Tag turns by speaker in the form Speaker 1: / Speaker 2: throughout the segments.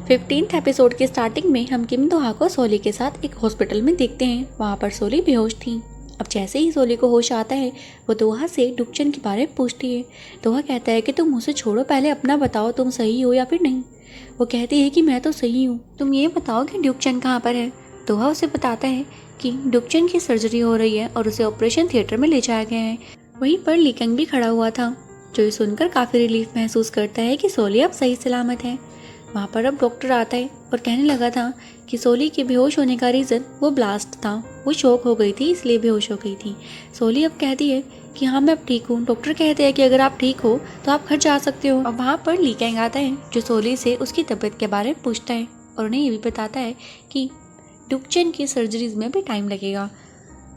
Speaker 1: 15th episode के starting में हम किम दोहा को सोली के साथ एक हॉस्पिटल में देखते हैं। वहाँ पर सोली बेहोश थी। अब जैसे ही सोली को होश आता है वो दोहा से डुकचन के बारे में पूछती है। दोहा कहता है कि तुम मुझे छोड़ो, पहले अपना बताओ, तुम सही हो या फिर नहीं। वो कहती है कि मैं तो सही हूँ, तुम ये बताओ कि डुकचन कहाँ पर है। दोहा उसे बताता है कि डुकचन की सर्जरी हो रही है और उसे ऑपरेशन थिएटर में ले जाया गया है। वहीं पर लीकेंग भी खड़ा हुआ था, जो ये सुनकर काफ़ी रिलीफ महसूस करता है कि सोली अब सही सलामत है। वहाँ पर अब डॉक्टर आता है और कहने लगा था कि सोली के बेहोश होने का रीज़न वो ब्लास्ट था, वो शॉक हो गई थी इसलिए बेहोश हो गई थी। सोली अब कहती है कि हाँ मैं अब ठीक हूँ। डॉक्टर कहते हैं कि अगर आप ठीक हो तो आप घर जा सकते हो। अब वहाँ पर लीकेंग आता है जो सोली से उसकी तबीयत के बारे में पूछता है और उन्हें ये भी बताता है कि डुकचन की सर्जरीज में भी टाइम लगेगा,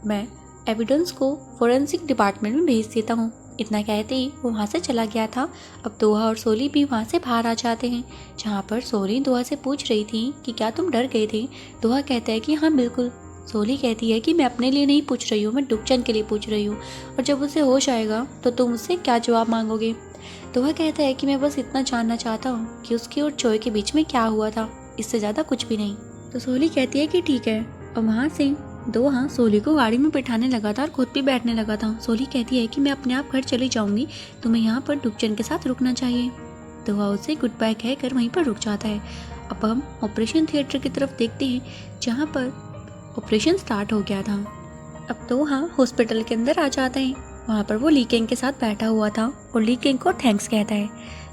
Speaker 1: मैं एविडेंस को फोरेंसिक डिपार्टमेंट में भेज देता हूँ। इतना कहते ही वो वहाँ से चला गया था। अब दोहा और सोली भी वहाँ से बाहर आ जाते हैं, जहाँ पर सोली दोहा से पूछ रही थी कि क्या तुम डर गए थे। दोहा कहता है कि हाँ बिल्कुल। सोली कहती है कि मैं अपने लिए नहीं पूछ रही हूँ, मैं डुकचन के लिए पूछ रही हूँ, और जब उसे होश आएगा तो तुम उससे क्या जवाब मांगोगे। दोहा कहता है कि मैं बस इतना जानना चाहता हूँ कि उसकी और चोय के बीच में क्या हुआ था, इससे ज़्यादा कुछ भी नहीं। तो सोली कहती है कि ठीक है। और वहाँ से दोहा सोली को गाड़ी में बिठाने लगा था और खुद भी बैठने लगा था। सोली कहती है कि मैं अपने आप घर चली जाऊंगी, तुम्हें यहाँ पर डुकचन के साथ रुकना चाहिए। दोहा उसे गुड बाय कहकर वहीं पर रुक जाता है। अब हम ऑपरेशन थिएटर की तरफ देखते हैं, जहाँ पर ऑपरेशन स्टार्ट हो गया था। अब दोहा हॉस्पिटल के अंदर आ जाता है। वहाँ पर वो लीकेंग के साथ बैठा हुआ था और लीकेंग को थैंक्स कहता है।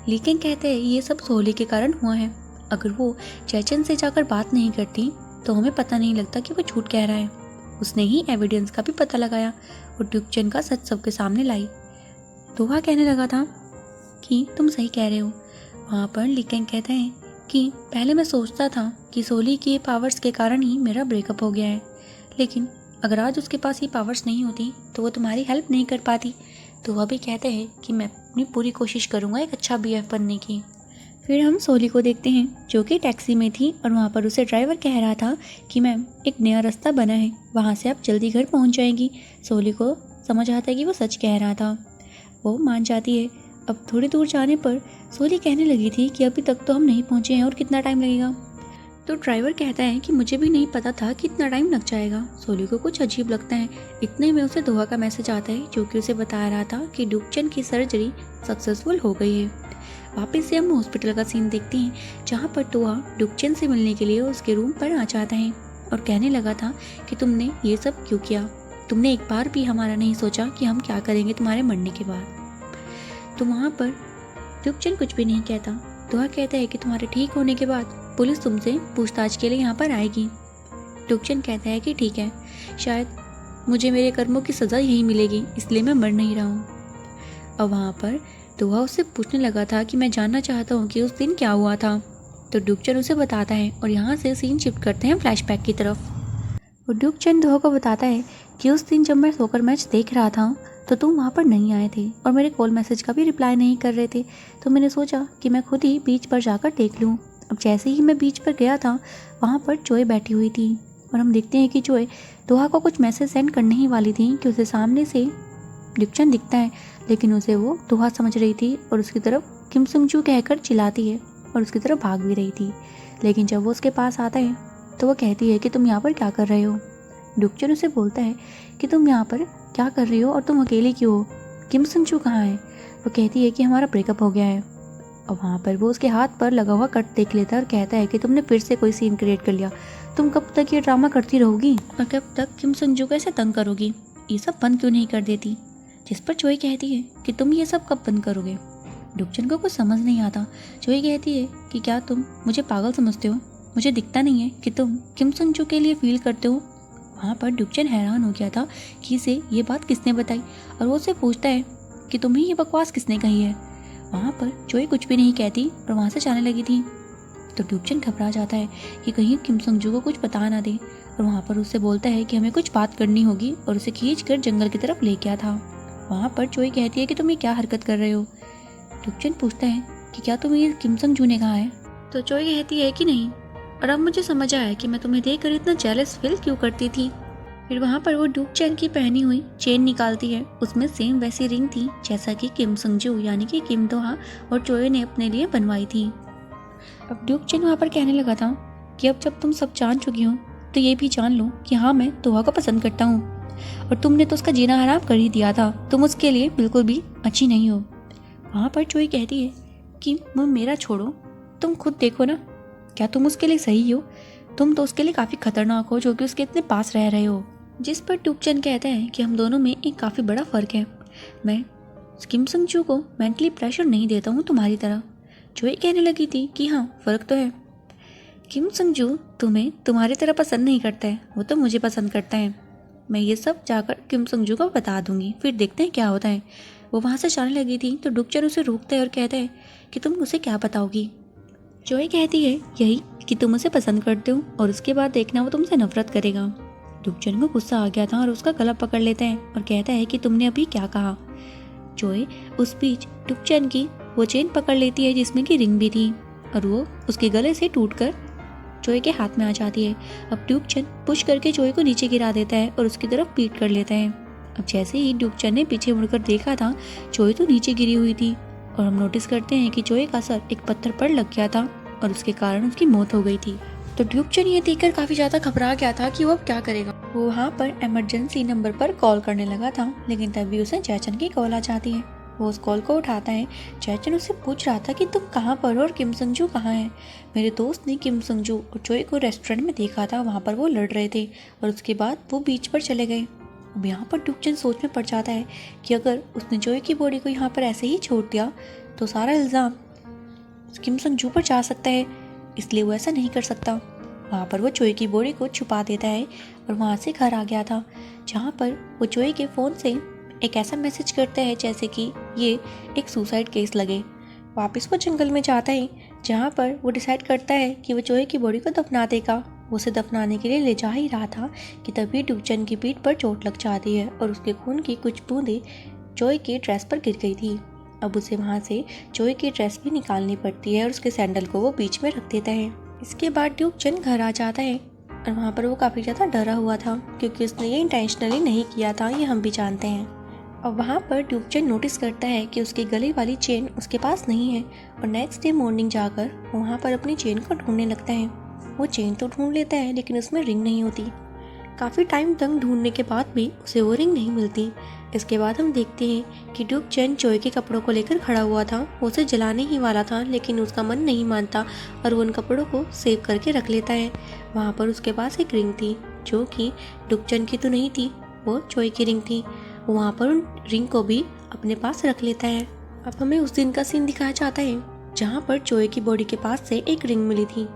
Speaker 1: लीकेंग कहते हैं ये सब सोली के कारण हुआ है, अगर वो चेचन से जाकर बात नहीं करती तो हमें पता नहीं लगता कि वो झूठ कह रहा है। उसने ही एविडेंस का भी पता लगाया और डुकचन का सच सबके सामने लाई। दोहा कहने लगा था कि तुम सही कह रहे हो। वहाँ पर लीकेंग कहते हैं कि पहले मैं सोचता था कि सोली के पावर्स के कारण ही मेरा ब्रेकअप हो गया है, लेकिन अगर आज उसके पास ये पावर्स नहीं होती तो वो तुम्हारी हेल्प नहीं कर पाती। दोहा भी कहते हैं कि मैं अपनी पूरी कोशिश करूँगा एक अच्छा BF बनने की। फिर हम सोली को देखते हैं जो कि टैक्सी में थी और वहाँ पर उसे ड्राइवर कह रहा था कि मैम एक नया रास्ता बना है, वहाँ से आप जल्दी घर पहुँच जाएंगी। सोली को समझ आता है कि वो सच कह रहा था, वो मान जाती है। अब थोड़ी दूर जाने पर सोली कहने लगी थी कि अभी तक तो हम नहीं पहुँचे हैं और कितना टाइम लगेगा। तो ड्राइवर कहता है कि मुझे भी नहीं पता था कि इतना टाइम लग जाएगा। सोली को कुछ अजीब लगता है। इतने में उसे दोहा का मैसेज आता है जो कि उसे बता रहा था कि डुकचन की सर्जरी सक्सेसफुल हो गई है। वापस से हम हॉस्पिटल का सीन देखते हैं, जहाँ पर दोहा डुकचन से मिलने के लिए उसके रूम पर आ जाता है और कहने लगा था कि तुमने ये सब क्यों किया, तुमने एक बार भी हमारा नहीं सोचा कि हम क्या करेंगे तुम्हारे मरने के बाद। तो वहाँ पर डुकचन कुछ भी नहीं कहता। दोहा कहता है कि तुम्हारे ठीक होने के बाद पुलिस तुमसे पूछताछ के लिए यहाँ पर आएगी। डुकचन कहता है कि ठीक है, शायद मुझे मेरे कर्मों की सज़ा यही मिलेगी, इसलिए मैं मर नहीं रहा हूँ। और वहाँ पर दोहा उससे पूछने लगा था कि मैं जानना चाहता हूँ कि उस दिन क्या हुआ था। तो डुकचन उसे बताता है और यहाँ से सीन शिफ्ट करते हैं फ्लैशबैक की तरफ। और डुकचन दोहा को बताता है कि उस दिन जब मैं सोकर मैच देख रहा था तो तुम वहाँ पर नहीं आए थे और मेरे कॉल मैसेज का भी रिप्लाई नहीं कर रहे थे, तो मैंने सोचा कि मैं खुद ही बीच पर जाकर देख लूँ। अब जैसे ही मैं बीच पर गया था वहाँ पर चोय बैठी हुई थी और हम देखते हैं कि चोय दोहा को कुछ मैसेज सेंड करने ही वाली थी कि उसे सामने से डुकचन दिखता है, लेकिन उसे वो दोहा समझ रही थी और उसकी तरफ किम सुंगजू कहकर चिल्लाती है और उसकी तरफ भाग भी रही थी। लेकिन जब वो उसके पास आता है तो वो कहती है कि तुम यहाँ पर क्या कर रहे हो। डुकचन उसे बोलता है कि तुम यहाँ पर क्या कर रही हो और तुम अकेली क्यों हो, किम सुंगजू कहाँ है। वो कहती है कि हमारा ब्रेकअप हो गया है। और वहाँ पर वो उसके हाथ पर लगा हुआ कट देख लेता है और कहता है कि तुमने फिर से कोई सीन क्रिएट कर लिया, तुम कब तक ये ड्रामा करती रहोगी और कब तक किम सुंगजू को ऐसे तंग करोगी, ये सब बंद क्यों नहीं कर देती। जिस पर चोय कहती है कि तुम ये सब कब बंद करोगे। डुकचन को कुछ समझ नहीं आता। चोय कहती है कि क्या तुम मुझे पागल समझते हो, मुझे दिखता नहीं है कि तुम किम सुंगजू के लिए फील करते हो। वहाँ पर डुकचन हैरान हो गया था कि इसे ये बात किसने बताई और वो उससे पूछता है कि तुम्हें ये बकवास किसने कही है। वहाँ पर चोय कुछ भी नहीं कहती और वहाँ से जाने लगी थी। तो डुकचन घबरा जाता है कि कहीं किम सुंगजू को कुछ बता ना दे और वहाँ पर उससे बोलता है कि हमें कुछ बात करनी होगी और उसे खींच कर जंगल की तरफ ले गया था। वहाँ पर चोय कहती है कि तुम ये क्या हरकत कर रहे हो। डुकचन पूछता है कि क्या तुम्हें ये किम सुंगजू ने कहा है। तो चोय कहती है कि नहीं, और अब मुझे समझ आया कि मैं तुम्हें देखकर इतना जेलस फील क्यों करती थी। फिर वहाँ पर वो डुकचन की पहनी हुई चेन निकालती है, उसमें सेम वैसी रिंग थी जैसा कि किम सुंगजू यानी कि किम दोहा और चोय ने अपने लिए बनवाई थी। अब ड्यूक चेन वहाँ पर कहने लगा था कि अब जब तुम सब जान चुकी हो तो ये भी जान लो कि हाँ, मैं दोहा को पसंद करता हूँ और तुमने तो उसका जीना हराम कर ही दिया था। तुम उसके लिए बिल्कुल भी अच्छी नहीं हो। वहाँ पर चोई कहती है कि मेरा छोड़ो, तुम खुद देखो ना, क्या तुम उसके लिए सही हो? तुम तो उसके लिए काफ़ी खतरनाक हो जो कि उसके इतने पास रह रहे हो। जिस पर ड्यूक चेन कहता है कि हम दोनों में एक काफ़ी बड़ा फ़र्क है। मैं किम संग जू को मेंटली प्रेशर नहीं देता हूँ तुम्हारी तरह। चोई कहने लगी थी कि हाँ, फ़र्क तो है। किम संग जू तुम्हें तुम्हारी तरह पसंद नहीं करता है, वो तो मुझे पसंद करता है। मैं ये सब जाकर किम संग जू को बता दूंगी, फिर देखते हैं क्या होता है। वो वहाँ से जाने लगी थी तो ड्यूक चेन उसे रोकता है और कहता है कि तुम उसे क्या बताओगी। चोई कहती है यही कि तुम उसे पसंद करते हो और उसके बाद देखना वो तुमसे नफरत करेगा। ड्यूक चेन को गुस्सा आ गया था और उसका गला पकड़ लेता है और कहता है कि तुमने अभी क्या कहा। चोई उस बीच ड्यूक चेन की वो चेन पकड़ लेती है जिसमें की रिंग भी थी और वो उसके गले से टूटकर चोई के हाथ में आ जाती है। अब ड्यूक चेन पुश करके चोई को नीचे गिरा देता है और उसकी तरफ पीट कर लेता है। अब जैसे ही ड्यूक चेन ने पीछे मुड़कर देखा था, चोई तो नीचे गिरी हुई थी और हम नोटिस करते हैं कि चोई का सर एक पत्थर पर लग गया था और उसके कारण उसकी मौत हो गई थी। तो ड्यूक चेन ये देखकर काफ़ी ज़्यादा घबरा गया था कि वो अब क्या करेगा। वो वहाँ पर इमरजेंसी नंबर पर कॉल करने लगा था, लेकिन तभी उसे जैचन की कॉल आ जाती है। वो उस कॉल को उठाता है। जैचन उससे पूछ रहा था कि तुम कहाँ पर हो और किम संग जू कहाँ है। मेरे दोस्त ने किम संग जू और चोई को रेस्टोरेंट में देखा था, वहाँ पर वो लड़ रहे थे और उसके बाद वो बीच पर चले गए। अब यहाँ पर ड्यूक चेन सोच में पड़ जाता है कि अगर उसने चोई की बॉडी को यहाँ पर ऐसे ही छोड़ दिया तो सारा इल्ज़ाम किम संग जू पर जा सकता है, इसलिए वो ऐसा नहीं कर सकता। वहाँ पर वो चोई की बॉडी को छुपा देता है और वहाँ से घर आ गया था, जहाँ पर वो चोई के फ़ोन से एक ऐसा मैसेज करता है जैसे कि ये एक सुसाइड केस लगे। वापस वो जंगल में जाता है, जहाँ पर वो डिसाइड करता है कि वो चोई की बॉडी को दफना देगा। वो उसे दफनाने के लिए ले जा ही रहा था कि तभी ड्यूक चेन की पीठ पर चोट लग जाती है और उसके खून की कुछ बूंदें चोई की ड्रेस पर गिर गई थी। अब उसे वहाँ से चोई की ड्रेस भी निकालनी पड़ती है और उसके सैंडल को वो बीच में रख देता है। इसके बाद ड्यूक चेन घर आ जाता है और वहाँ पर वो काफ़ी ज़्यादा डरा हुआ था क्योंकि उसने ये इंटेंशनली नहीं किया था, ये हम भी जानते हैं। अब वहाँ पर ड्यूक चेन नोटिस करता है कि उसकी गले वाली चेन उसके पास नहीं है और नेक्स्ट डे मॉर्निंग जाकर वहाँ पर अपनी चेन को ढूंढने लगता है। वो चेन तो ढूंढ लेता है लेकिन उसमें रिंग नहीं होती। काफ़ी टाइम तक ढूंढने के बाद भी उसे वो रिंग नहीं मिलती। इसके बाद हम देखते हैं कि ड्यूक चेन चोई के कपड़ों को लेकर खड़ा हुआ था। वो उसे जलाने ही वाला था लेकिन उसका मन नहीं मानता और वो उन कपड़ों को सेव करके रख लेता है। वहाँ पर उसके पास एक रिंग थी जो कि ड्यूक चेन की तो नहीं थी, वो चोई की रिंग थी। वो वहाँ पर उन रिंग को भी अपने पास रख लेता है। अब हमें उस दिन का सीन दिखाया जाता है जहाँ पर चोई की बॉडी के पास से एक रिंग मिली थी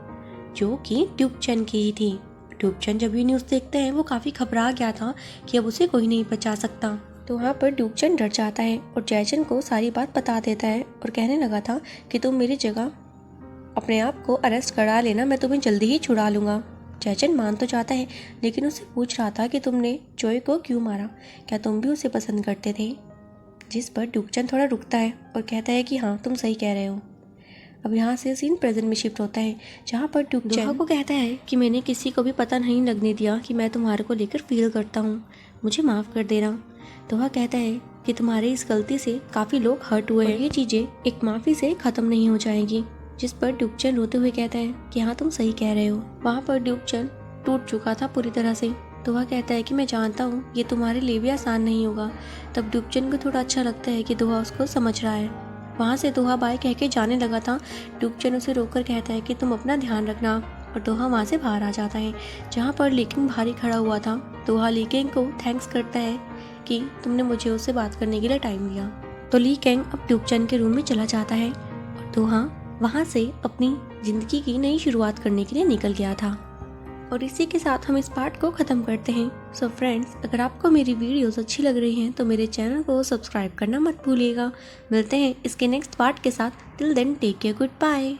Speaker 1: जो कि ड्यूक चेन की ही थी। ड्यूक चेन जब ये न्यूज़ देखते हैं वो काफ़ी घबरा गया था कि अब उसे कोई नहीं बचा सकता। तो वहाँ पर ड्यूक चेन डर जाता है और जैचन को सारी बात बता देता है और कहने लगा था कि तुम मेरी जगह अपने आप को अरेस्ट करा लेना, मैं तुम्हें जल्दी ही छुड़ा लूँगा। जैचन मान तो जाता है लेकिन उससे पूछ रहा था कि तुमने चोई को क्यों मारा, क्या तुम भी उसे पसंद करते थे। जिस पर ड्यूक चेन थोड़ा रुकता है और कहता है कि हाँ, तुम सही कह रहे हो। अब यहाँ से सीन प्रेजेंट में शिफ्ट होता है जहाँ पर ड्यूक चेन को कहता है कि मैंने किसी को भी पता नहीं लगने दिया कि मैं तुम्हारे को लेकर फील करता हूँ, मुझे माफ़ कर देना। तो वह कहता है कि तुम्हारी इस गलती से काफ़ी लोग हर्ट हुए हैं, ये चीज़ें एक माफ़ी से ख़त्म नहीं हो जाएगी। जिस पर ड्यूक चेन रोते हुए कहता है कि हाँ, तुम सही कह रहे हो। वहाँ पर ड्यूक चेन टूट चुका था पूरी तरह से। तो वह कहता है कि मैं जानता हूँ ये तुम्हारे लिए भी आसान नहीं होगा। तब ड्यूक चेन को थोड़ा अच्छा लगता है कि दोहा उसको समझ रहा है। वहाँ से दोहा बाय कह के जाने लगा था। ड्यूक चेन उसे रोककर कहता है कि तुम अपना ध्यान रखना और दोहा वहाँ से बाहर आ जाता है जहाँ पर लीकिंग भारी खड़ा हुआ था। दोहा लीकिंग को थैंक्स करता है कि तुमने मुझे उससे बात करने के लिए टाइम दिया। तो ली कैंग अब ड्यूक चेन के रूम में चला जाता है और दोहा वहाँ से अपनी ज़िंदगी की नई शुरुआत करने के लिए निकल गया था। और इसी के साथ हम इस पार्ट को ख़त्म करते हैं। सो फ्रेंड्स, अगर आपको मेरी वीडियोस अच्छी लग रही हैं तो मेरे चैनल को सब्सक्राइब करना मत भूलिएगा। मिलते हैं इसके नेक्स्ट पार्ट के साथ। Till then take care, good bye.